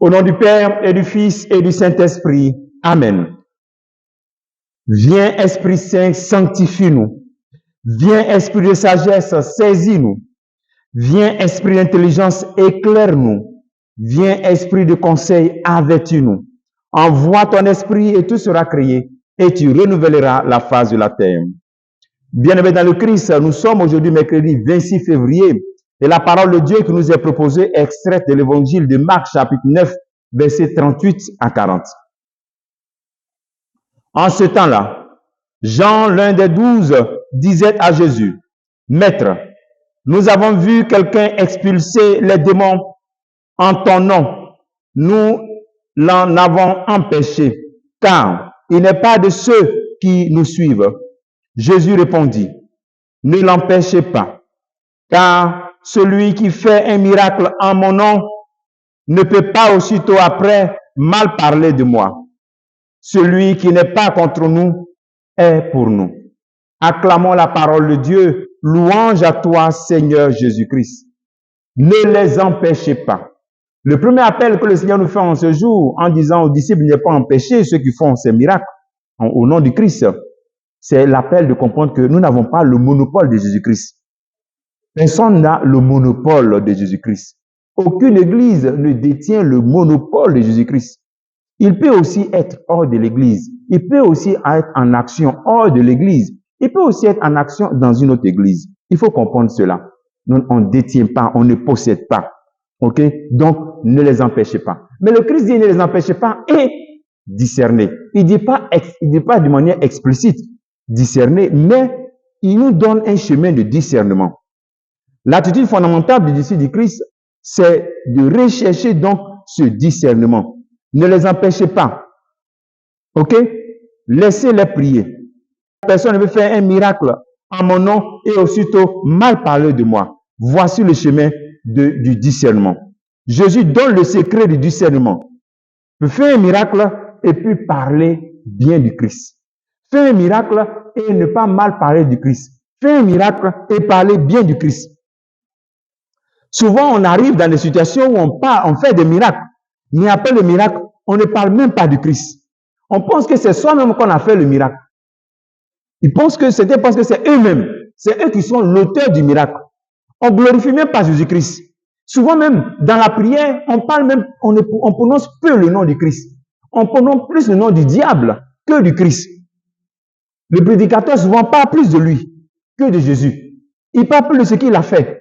Au nom du Père et du Fils et du Saint-Esprit. Amen. Viens, Esprit Saint, sanctifie-nous. Viens, Esprit de sagesse, saisis-nous. Viens, Esprit d'intelligence, éclaire-nous. Viens, Esprit de conseil, avertis-nous. Envoie ton Esprit et tout sera créé et tu renouvelleras la face de la terre. Bien-aimés dans le Christ, nous sommes aujourd'hui mercredi 26 février et la parole de Dieu qui nous est proposée est extraite de l'évangile de Marc chapitre 9, versets 38 à 40. En ce temps-là, Jean, l'un des 12, disait à Jésus, « Maître, nous avons vu quelqu'un expulser les démons en ton nom. Nous l'en avons empêché, car il n'est pas de ceux qui nous suivent. » Jésus répondit, « Ne l'empêchez pas, car celui qui fait un miracle en mon nom ne peut pas aussitôt après mal parler de moi. Celui qui n'est pas contre nous est pour nous. » Acclamons la parole de Dieu. Louange à toi, Seigneur Jésus-Christ. Ne les empêchez pas. Le premier appel que le Seigneur nous fait en ce jour, en disant aux disciples, ne pas empêcher ceux qui font ces miracles au nom du Christ, c'est l'appel de comprendre que nous n'avons pas le monopole de Jésus-Christ. Personne n'a le monopole de Jésus-Christ. Aucune église ne détient le monopole de Jésus-Christ. Il peut aussi être hors de l'église. Il peut aussi être en action hors de l'église. Il peut aussi être en action dans une autre église. Il faut comprendre cela. Nous, on ne détient pas, on ne possède pas. OK? Donc, ne les empêchez pas. Mais le Christ dit ne les empêchez pas et discerner. Il dit pas de manière explicite discerner, mais il nous donne un chemin de discernement. L'attitude fondamentale du disciple du Christ, c'est de rechercher donc ce discernement. Ne les empêchez pas. OK? Laissez-les prier. Personne ne veut faire un miracle en mon nom et aussitôt mal parler de moi. Voici le chemin du discernement. Jésus donne le secret du discernement. Faire un miracle et puis parler bien du Christ. Faire un miracle et ne pas mal parler du Christ. Faire un miracle et parler bien du Christ. Souvent, on arrive dans des situations où on fait des miracles. Mais après le miracle, on ne parle même pas du Christ. On pense que c'est soi-même qu'on a fait le miracle. Ils pensent que c'était parce que c'est eux-mêmes. C'est eux qui sont l'auteur du miracle. On glorifie même pas Jésus-Christ. Souvent même, dans la prière, on prononce peu le nom du Christ. On prononce plus le nom du diable que du Christ. Le prédicateur souvent parle plus de lui que de Jésus. Il parle plus de ce qu'il a fait.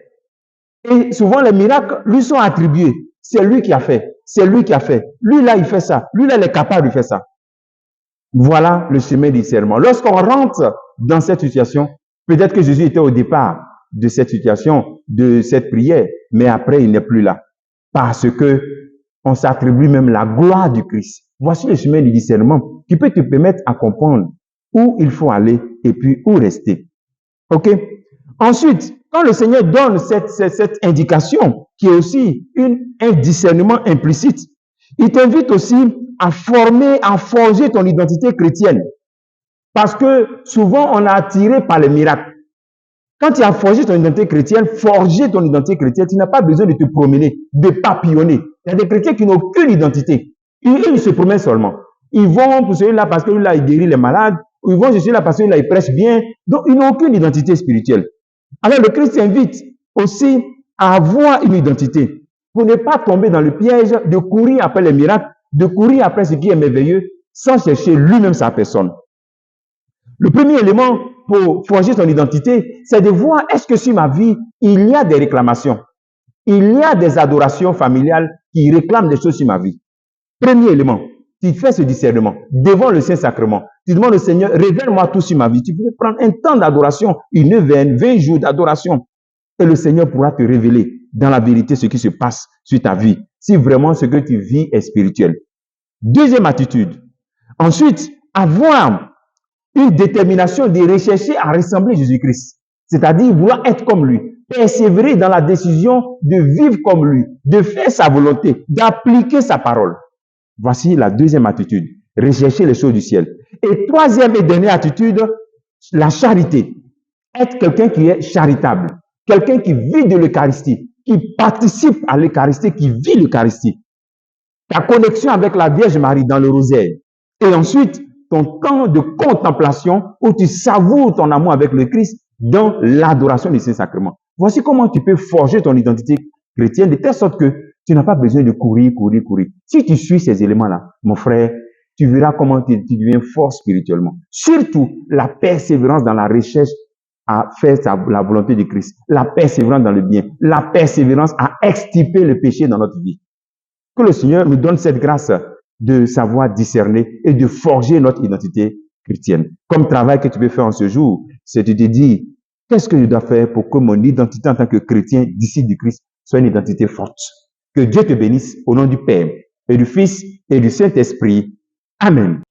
Et souvent, les miracles lui sont attribués. C'est lui qui a fait. C'est lui qui a fait. Lui là, il fait ça. Lui là, il est capable de faire ça. Voilà le chemin du discernement. Lorsqu'on rentre dans cette situation, peut-être que Jésus était au départ de cette situation, de cette prière, mais après, il n'est plus là. Parce que on s'attribue même la gloire du Christ. Voici le chemin du discernement qui peut te permettre à comprendre où il faut aller et puis où rester. OK? Ensuite, quand le Seigneur donne cette indication, qui est aussi un discernement implicite, il t'invite aussi à forger ton identité chrétienne. Parce que souvent, on est attiré par les miracles. Quand tu as forgé ton identité chrétienne, tu n'as pas besoin de te promener, de papillonner. Il y a des chrétiens qui n'ont aucune identité. Ils se promènent seulement. Ils vont pour celui-là parce que là, il guérit les malades. Ou ils vont chez celui-là parce que là, il prêche bien. Donc, ils n'ont aucune identité spirituelle. Alors, le Christ invite aussi à avoir une identité pour ne pas tomber dans le piège de courir après les miracles, de courir après ce qui est merveilleux, sans chercher lui-même sa personne. Le premier élément pour forger son identité, c'est de voir est-ce que sur ma vie, il y a des réclamations. Il y a des adorations familiales qui réclament des choses sur ma vie. Premier élément, tu fais ce discernement devant le Saint-Sacrement. Tu demandes au Seigneur, révèle-moi tout sur ma vie. Tu peux prendre un temps d'adoration, une neuvaine, 20 jours d'adoration. Et le Seigneur pourra te révéler dans la vérité ce qui se passe sur ta vie. Si vraiment ce que tu vis est spirituel. Deuxième attitude. Ensuite, avoir une détermination de rechercher à ressembler à Jésus-Christ. C'est-à-dire vouloir être comme lui. Persévérer dans la décision de vivre comme lui. De faire sa volonté. D'appliquer sa parole. Voici la deuxième attitude. Rechercher les choses du ciel. Et troisième et dernière attitude, la charité. Être quelqu'un qui est charitable. Quelqu'un qui vit de l'Eucharistie. Qui participe à l'Eucharistie, qui vit l'Eucharistie. ta connexion avec la Vierge Marie dans le rosaire. Et ensuite, ton temps de contemplation où tu savoures ton amour avec le Christ dans l'adoration du Saint-Sacrement. Voici comment tu peux forger ton identité chrétienne de telle sorte que tu n'as pas besoin de courir. Si tu suis ces éléments-là, mon frère, tu verras comment tu deviens fort spirituellement. Surtout, la persévérance dans la recherche à faire la volonté de Christ, la persévérance dans le bien, la persévérance à extirper le péché dans notre vie. Que le Seigneur nous donne cette grâce de savoir discerner et de forger notre identité chrétienne. Comme travail que tu peux faire en ce jour, c'est de te dire, qu'est-ce que je dois faire pour que mon identité en tant que chrétien, disciple du Christ, soit une identité forte. Que Dieu te bénisse au nom du Père et du Fils et du Saint-Esprit. Amen.